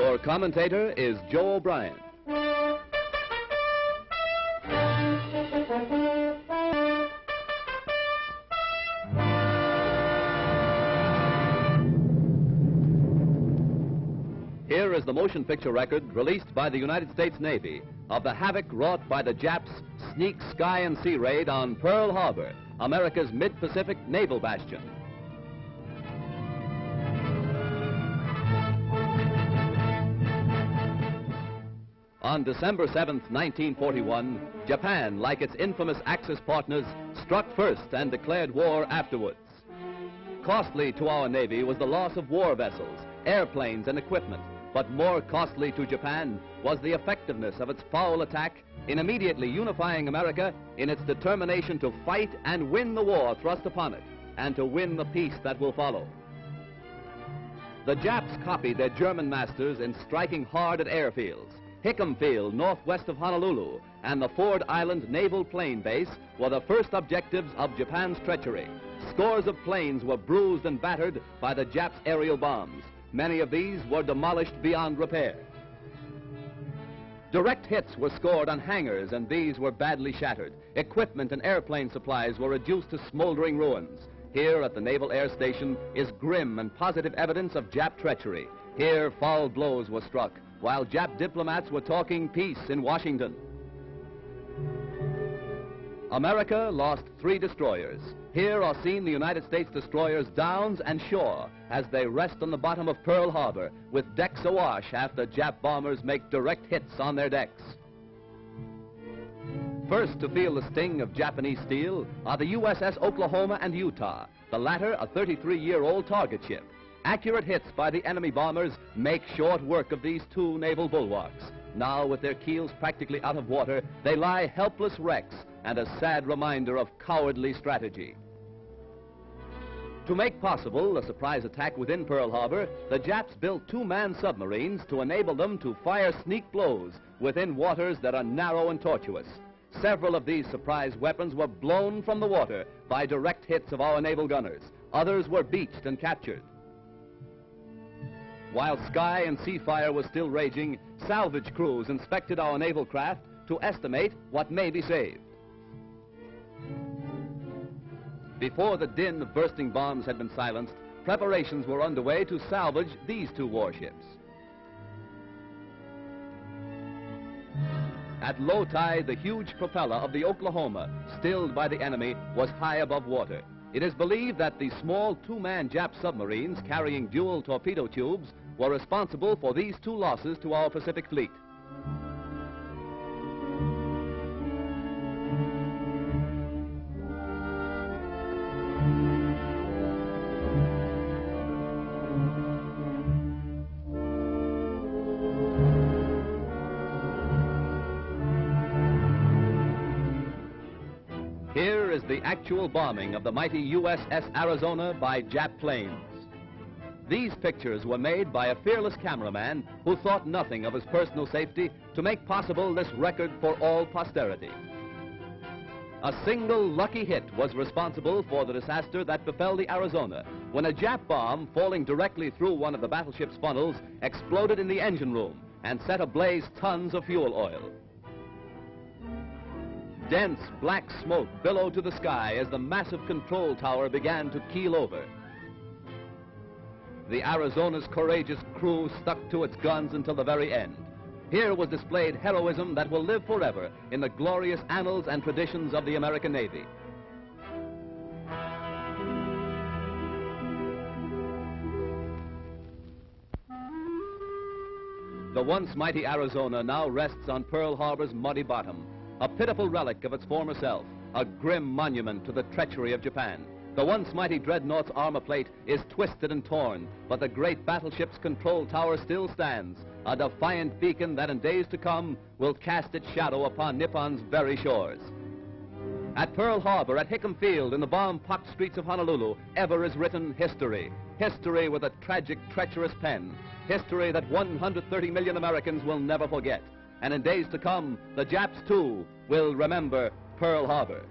Your commentator is Joe O'Brien. Here is the motion picture record released by the United States Navy of the havoc wrought by the Japs' sneak sky and sea raid on Pearl Harbor, America's mid-Pacific naval bastion. On December 7th, 1941, Japan, like its infamous Axis partners, struck first and declared war afterwards. Costly to our Navy was the loss of war vessels, airplanes, and equipment, but more costly to Japan was the effectiveness of its foul attack in immediately unifying America in its determination to fight and win the war thrust upon it, and to win the peace that will follow. The Japs copied their German masters in striking hard at airfields. Hickam Field, northwest of Honolulu, and the Ford Island Naval Plane Base were the first objectives of Japan's treachery. Scores of planes were bruised and battered by the Japs' aerial bombs. Many of these were demolished beyond repair. Direct hits were scored on hangars, and these were badly shattered. Equipment and airplane supplies were reduced to smoldering ruins. Here at the Naval Air Station is grim and positive evidence of Jap treachery. Here foul blows were struck, while Jap diplomats were talking peace in Washington. America lost 3 destroyers. Here are seen the United States destroyers Downs and Shaw as they rest on the bottom of Pearl Harbor with decks awash after Jap bombers make direct hits on their decks. First to feel the sting of Japanese steel are the USS Oklahoma and Utah, the latter a 33-year-old target ship. Accurate hits by the enemy bombers make short work of these 2 naval bulwarks. Now, with their keels practically out of water, they lie helpless wrecks and a sad reminder of cowardly strategy. To make possible a surprise attack within Pearl Harbor, the Japs built 2-man submarines to enable them to fire sneak blows within waters that are narrow and tortuous. Several of these surprise weapons were blown from the water by direct hits of our naval gunners. Others were beached and captured. While sky and sea fire was still raging, salvage crews inspected our naval craft to estimate what may be saved. Before the din of bursting bombs had been silenced, preparations were underway to salvage these 2 warships. At low tide, the huge propeller of the Oklahoma, stilled by the enemy, was high above water. It is believed that the small 2-man Jap submarines carrying dual torpedo tubes were responsible for these 2 losses to our Pacific fleet. Here is the actual bombing of the mighty USS Arizona by Jap planes. These pictures were made by a fearless cameraman who thought nothing of his personal safety to make possible this record for all posterity. A single lucky hit was responsible for the disaster that befell the Arizona when a Jap bomb falling directly through one of the battleship's funnels exploded in the engine room and set ablaze tons of fuel oil. Dense black smoke billowed to the sky as the massive control tower began to keel over. The Arizona's courageous crew stuck to its guns until the very end. Here was displayed heroism that will live forever in the glorious annals and traditions of the American Navy. The once mighty Arizona now rests on Pearl Harbor's muddy bottom, a pitiful relic of its former self, a grim monument to the treachery of Japan. The once mighty dreadnought's armor plate is twisted and torn, but the great battleship's control tower still stands, a defiant beacon that in days to come will cast its shadow upon Nippon's very shores. At Pearl Harbor, at Hickam Field, in the bomb-pocked streets of Honolulu, ever is written history. History with a tragic, treacherous pen. History that 130 million Americans will never forget. And in days to come, the Japs, too, will remember Pearl Harbor.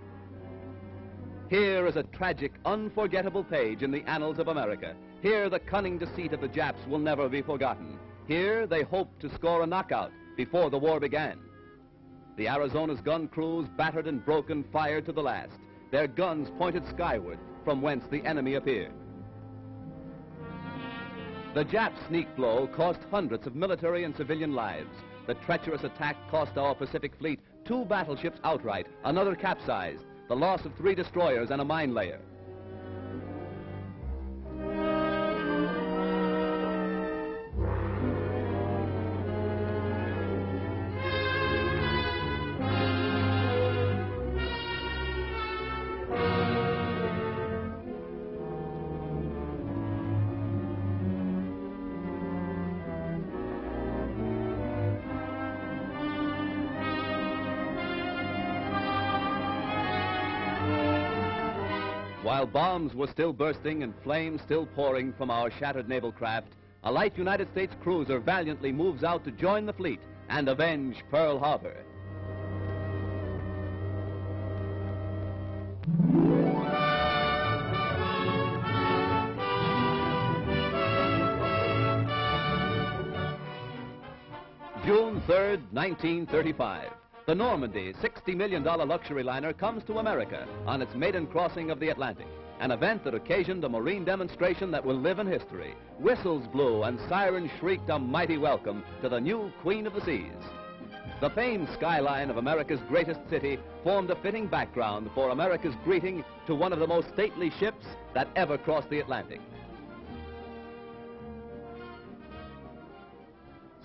Here is a tragic, unforgettable page in the annals of America. Here the cunning deceit of the Japs will never be forgotten. Here, they hoped to score a knockout before the war began. The Arizona's gun crews, battered and broken, fired to the last. Their guns pointed skyward, from whence the enemy appeared. The Jap sneak blow cost hundreds of military and civilian lives. The treacherous attack cost our Pacific Fleet 2 battleships outright, another capsized, the loss of 3 destroyers and a mine layer. While bombs were still bursting and flames still pouring from our shattered naval craft, a light United States cruiser valiantly moves out to join the fleet and avenge Pearl Harbor. June 3rd, 1935. The Normandie, $60 million luxury liner, comes to America on its maiden crossing of the Atlantic, an event that occasioned a marine demonstration that will live in history. Whistles blew and sirens shrieked a mighty welcome to the new Queen of the Seas. The famed skyline of America's greatest city formed a fitting background for America's greeting to one of the most stately ships that ever crossed the Atlantic.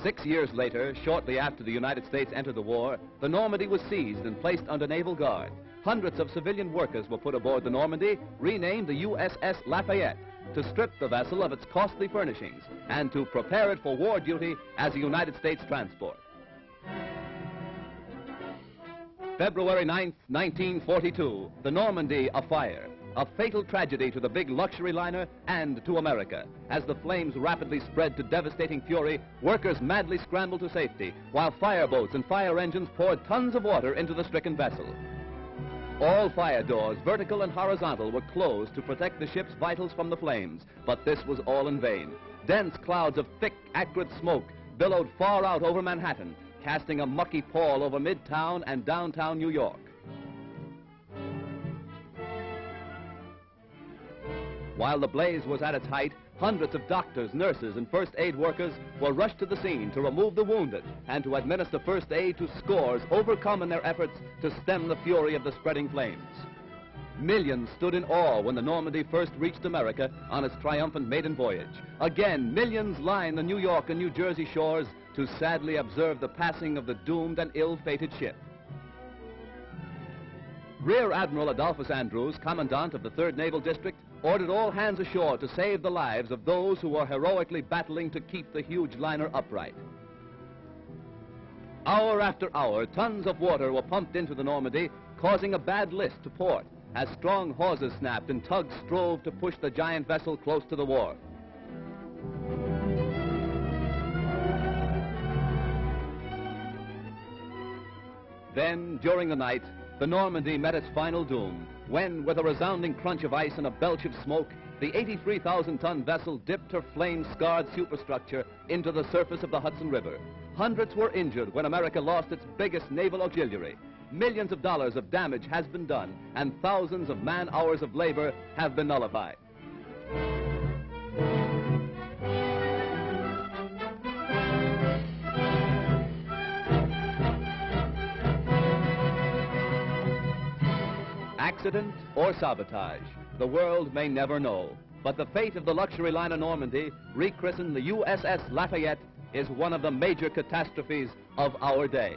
6 years later, shortly after the United States entered the war, the Normandie was seized and placed under naval guard. Hundreds of civilian workers were put aboard the Normandie, renamed the USS Lafayette, to strip the vessel of its costly furnishings and to prepare it for war duty as a United States transport. February 9th, 1942, the Normandie afire. A fatal tragedy to the big luxury liner and to America. As the flames rapidly spread to devastating fury, workers madly scrambled to safety, while fireboats and fire engines poured tons of water into the stricken vessel. All fire doors, vertical and horizontal, were closed to protect the ship's vitals from the flames, but this was all in vain. Dense clouds of thick, acrid smoke billowed far out over Manhattan, casting a mucky pall over Midtown and downtown New York. While the blaze was at its height, hundreds of doctors, nurses, and first aid workers were rushed to the scene to remove the wounded and to administer first aid to scores overcome in their efforts to stem the fury of the spreading flames. Millions stood in awe when the Normandie first reached America on its triumphant maiden voyage. Again, millions line the New York and New Jersey shores to sadly observe the passing of the doomed and ill-fated ship. Rear Admiral Adolphus Andrews, Commandant of the 3rd Naval District, ordered all hands ashore to save the lives of those who were heroically battling to keep the huge liner upright. Hour after hour, tons of water were pumped into the Normandie, causing a bad list to port, as strong hawsers snapped and tugs strove to push the giant vessel close to the wharf. Then, during the night, the Normandie met its final doom, when, with a resounding crunch of ice and a belch of smoke, the 83,000-ton vessel dipped her flame-scarred superstructure into the surface of the Hudson River. Hundreds were injured when America lost its biggest naval auxiliary. Millions of dollars of damage has been done, and thousands of man-hours of labor have been nullified. Accident or sabotage, the world may never know. But the fate of the luxury liner Normandie, rechristened the USS Lafayette, is one of the major catastrophes of our day.